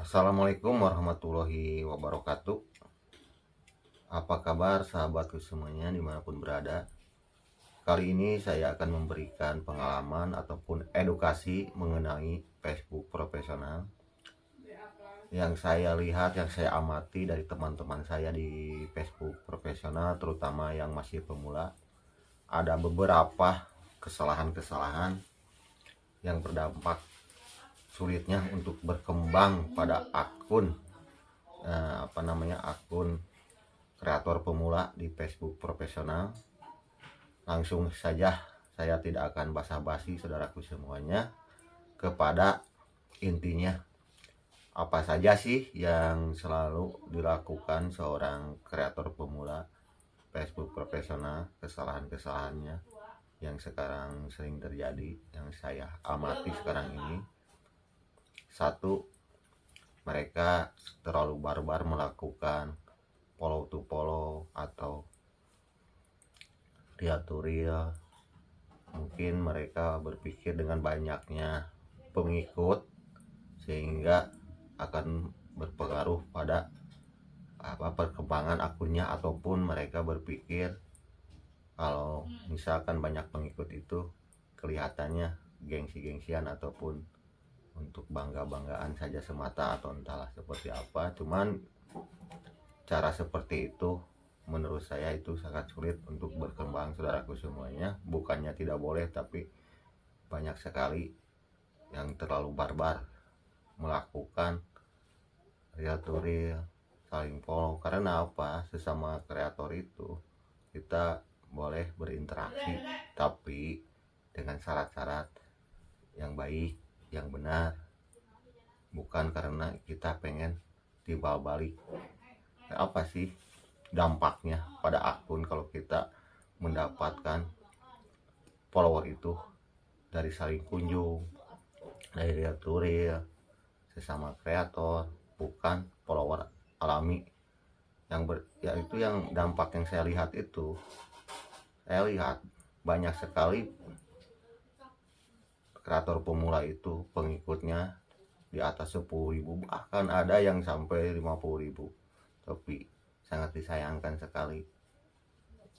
Assalamualaikum warahmatullahi wabarakatuh. Apa kabar sahabatku semuanya dimanapun berada. Kali ini saya akan memberikan pengalaman ataupun edukasi mengenai Facebook profesional yang saya lihat, yang saya amati dari teman-teman saya di Facebook profesional, terutama yang masih pemula. Ada beberapa kesalahan-kesalahan yang berdampak sulitnya untuk berkembang pada akun kreator pemula di Facebook profesional. Langsung saja, saya tidak akan basa-basi saudaraku semuanya, kepada intinya. Apa saja sih yang selalu dilakukan seorang kreator pemula Facebook profesional, kesalahan-kesalahannya yang sekarang sering terjadi, yang saya amati sekarang ini. Satu, mereka terlalu barbar melakukan follow to follow atau real to real. Mungkin mereka berpikir dengan banyaknya pengikut sehingga akan berpengaruh pada perkembangan akunnya, ataupun mereka berpikir kalau misalkan banyak pengikut itu kelihatannya gengsi-gengsian ataupun untuk bangga-banggaan saja semata, atau entahlah seperti apa. Cuman cara seperti itu menurut saya itu sangat sulit untuk berkembang saudaraku semuanya. Bukannya tidak boleh, tapi banyak sekali yang terlalu barbar melakukan real to real, saling follow. Karena apa? Sesama kreator itu kita boleh berinteraksi, tapi dengan syarat-syarat yang baik, yang benar, bukan karena kita pengen timbal balik. Apa sih dampaknya pada akun kalau kita mendapatkan follower itu dari saling kunjung, dari real to real, sesama kreator, bukan follower alami. Itu yang dampak yang saya lihat itu, saya lihat banyak sekali kreator pemula itu pengikutnya di atas 10.000, bahkan ada yang sampai 50.000. Tapi sangat disayangkan sekali,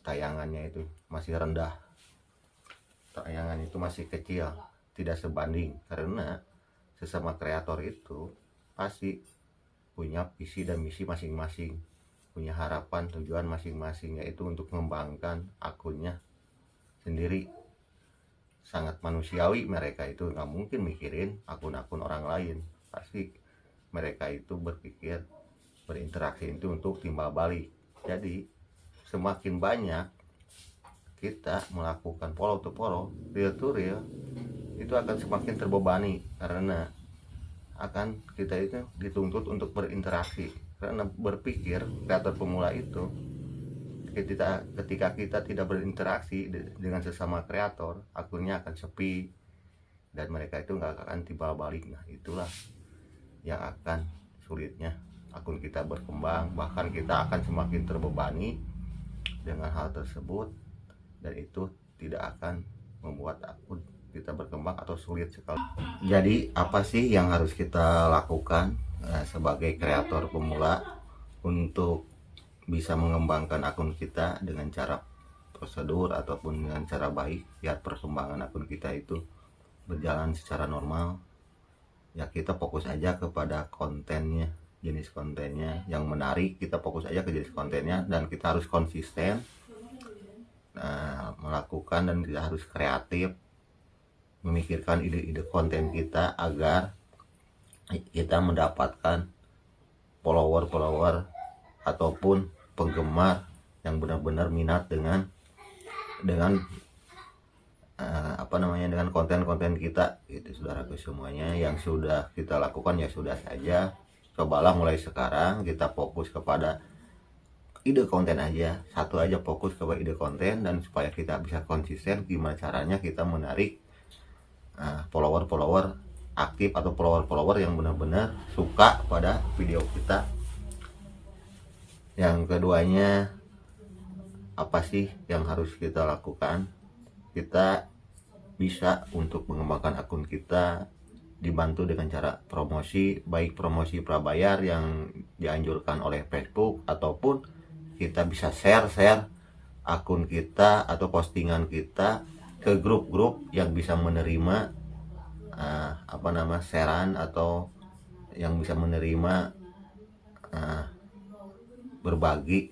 tayangannya itu masih rendah, tayangan itu masih kecil, tidak sebanding. Karena sesama kreator itu pasti punya visi dan misi masing-masing, punya harapan tujuan masing-masing, yaitu untuk mengembangkan akunnya sendiri. Sangat manusiawi, mereka itu nggak mungkin mikirin akun-akun orang lain. Pasti mereka itu berpikir berinteraksi itu untuk timbal balik. Jadi semakin banyak kita melakukan follow to follow, real to real, itu akan semakin terbebani, karena akan kita itu dituntut untuk berinteraksi. Karena berpikir kreator pemula itu, ketika kita tidak berinteraksi dengan sesama kreator, akunnya akan sepi dan mereka itu nggak akan timbal balik. Nah, itulah yang akan sulitnya akun kita berkembang. Bahkan kita akan semakin terbebani dengan hal tersebut, dan itu tidak akan membuat akun kita berkembang atau sulit sekali. Jadi apa sih yang harus kita lakukan sebagai kreator pemula untuk bisa mengembangkan akun kita dengan cara prosedur ataupun dengan cara baik, biar perkembangan akun kita itu berjalan secara normal? Ya, kita fokus aja kepada kontennya, jenis kontennya yang menarik. Kita fokus aja ke jenis kontennya, dan kita harus konsisten melakukan, dan kita harus kreatif memikirkan ide-ide konten kita agar kita mendapatkan follower ataupun penggemar yang benar-benar minat dengan dengan konten-konten kita gitu. Saudaraku semuanya, yang sudah kita lakukan ya sudah saja, cobalah mulai sekarang kita fokus kepada ide konten aja, satu aja, fokus kepada ide konten. Dan supaya kita bisa konsisten, gimana caranya kita menarik follower aktif atau follower yang benar-benar suka pada video kita. Yang keduanya, apa sih yang harus kita lakukan? Kita bisa untuk mengembangkan akun kita dibantu dengan cara promosi, baik promosi prabayar yang dianjurkan oleh Facebook, ataupun kita bisa share akun kita atau postingan kita ke grup-grup yang bisa menerima sharean atau yang bisa menerima berbagi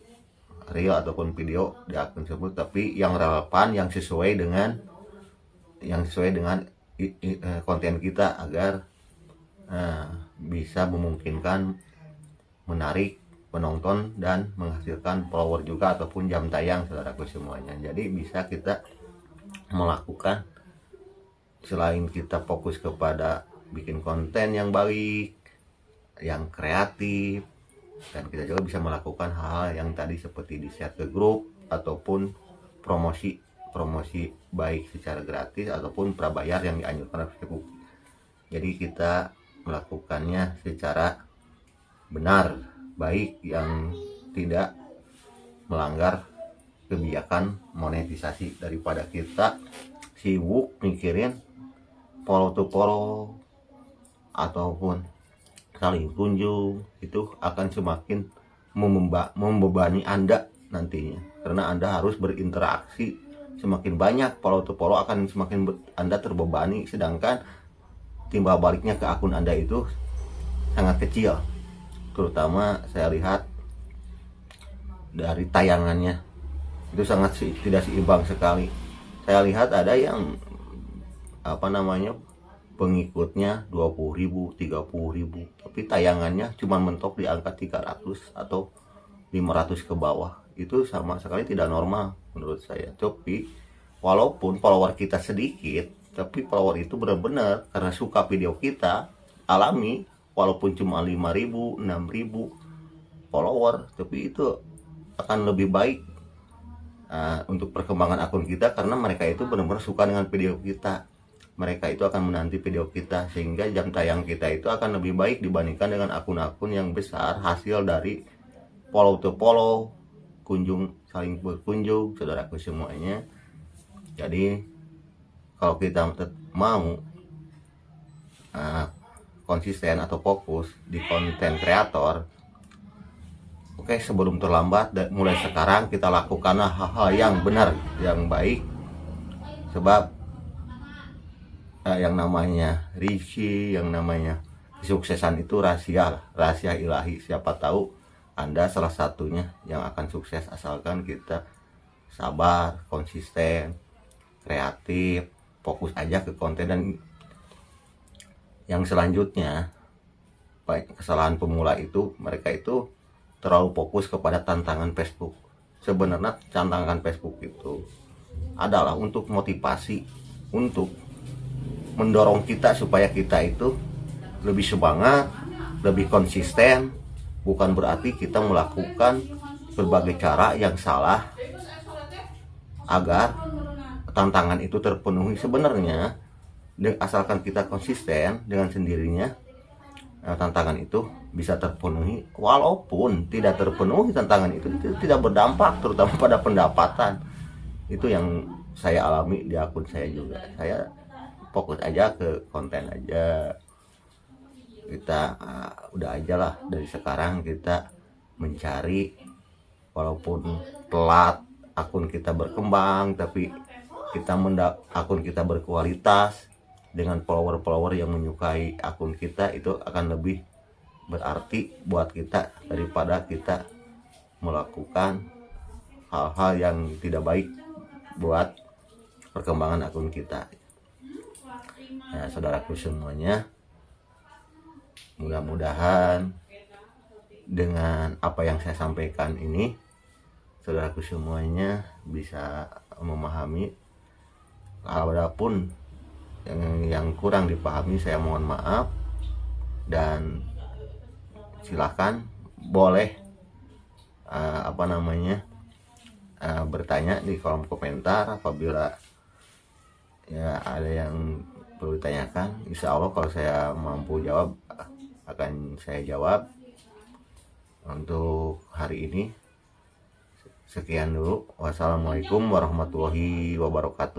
reel ataupun video di akun tersebut, tapi yang relevan, yang sesuai dengan konten kita, agar bisa memungkinkan menarik penonton dan menghasilkan follower juga ataupun jam tayang, saudaraku semuanya. Jadi bisa kita melakukan, selain kita fokus kepada bikin konten yang baik, yang kreatif, dan kita juga bisa melakukan hal-hal yang tadi seperti di share ke grup ataupun promosi baik secara gratis ataupun prabayar yang dianjurkan oleh Facebook. Jadi kita melakukannya secara benar, baik, yang tidak melanggar kebijakan monetisasi, daripada kita sibuk mikirin follow to follow ataupun saling kunjung. Itu akan semakin membebani Anda nantinya, karena Anda harus berinteraksi. Semakin banyak follow to follow akan semakin Anda terbebani, sedangkan timbal baliknya ke akun Anda itu sangat kecil. Terutama saya lihat dari tayangannya itu sangat tidak seimbang sekali. Saya lihat ada yang pengikutnya 20.000, 30.000, tapi tayangannya cuma mentok di angka 300 atau 500 ke bawah. Itu sama sekali tidak normal menurut saya. Tapi walaupun follower kita sedikit, tapi follower itu benar-benar karena suka video kita, alami, walaupun cuma 5.000, 6.000 follower, tapi itu akan lebih baik untuk perkembangan akun kita, karena mereka itu benar-benar suka dengan video kita. Mereka itu akan menanti video kita, sehingga jam tayang kita itu akan lebih baik dibandingkan dengan akun-akun yang besar hasil dari follow to follow, saling berkunjung, saudaraku semuanya. Jadi kalau kita mau konsisten atau fokus di konten kreator, oke, sebelum terlambat, mulai sekarang kita lakukanlah hal-hal yang benar, yang baik. Sebab yang namanya rezeki, yang namanya kesuksesan itu rahasia ilahi. Siapa tahu Anda salah satunya yang akan sukses, asalkan kita sabar, konsisten, kreatif, fokus aja ke konten. Dan yang selanjutnya, kesalahan pemula itu, mereka itu terlalu fokus kepada tantangan Facebook. Sebenarnya tantangan Facebook itu adalah untuk motivasi, untuk mendorong kita supaya kita itu lebih semangat, lebih konsisten. Bukan berarti kita melakukan berbagai cara yang salah agar tantangan itu terpenuhi. Sebenarnya asalkan kita konsisten, dengan sendirinya tantangan itu bisa terpenuhi. Walaupun tidak terpenuhi tantangan itu tidak berdampak terutama pada pendapatan. Itu yang saya alami di akun saya juga. Saya fokus aja ke konten aja. Kita udah aja lah, dari sekarang kita mencari, walaupun telat akun kita berkembang, tapi akun kita berkualitas dengan follower yang menyukai akun kita, itu akan lebih berarti buat kita daripada kita melakukan hal-hal yang tidak baik buat perkembangan akun kita. Nah, saudaraku semuanya, mudah-mudahan dengan apa yang saya sampaikan ini, saudaraku semuanya bisa memahami. Walaupun yang kurang dipahami, saya mohon maaf, dan silakan boleh bertanya di kolom komentar apabila ya ada yang perlu ditanyakan. Insya Allah kalau saya mampu jawab, akan saya jawab. Untuk hari ini sekian dulu. Wassalamualaikum warahmatullahi wabarakatuh.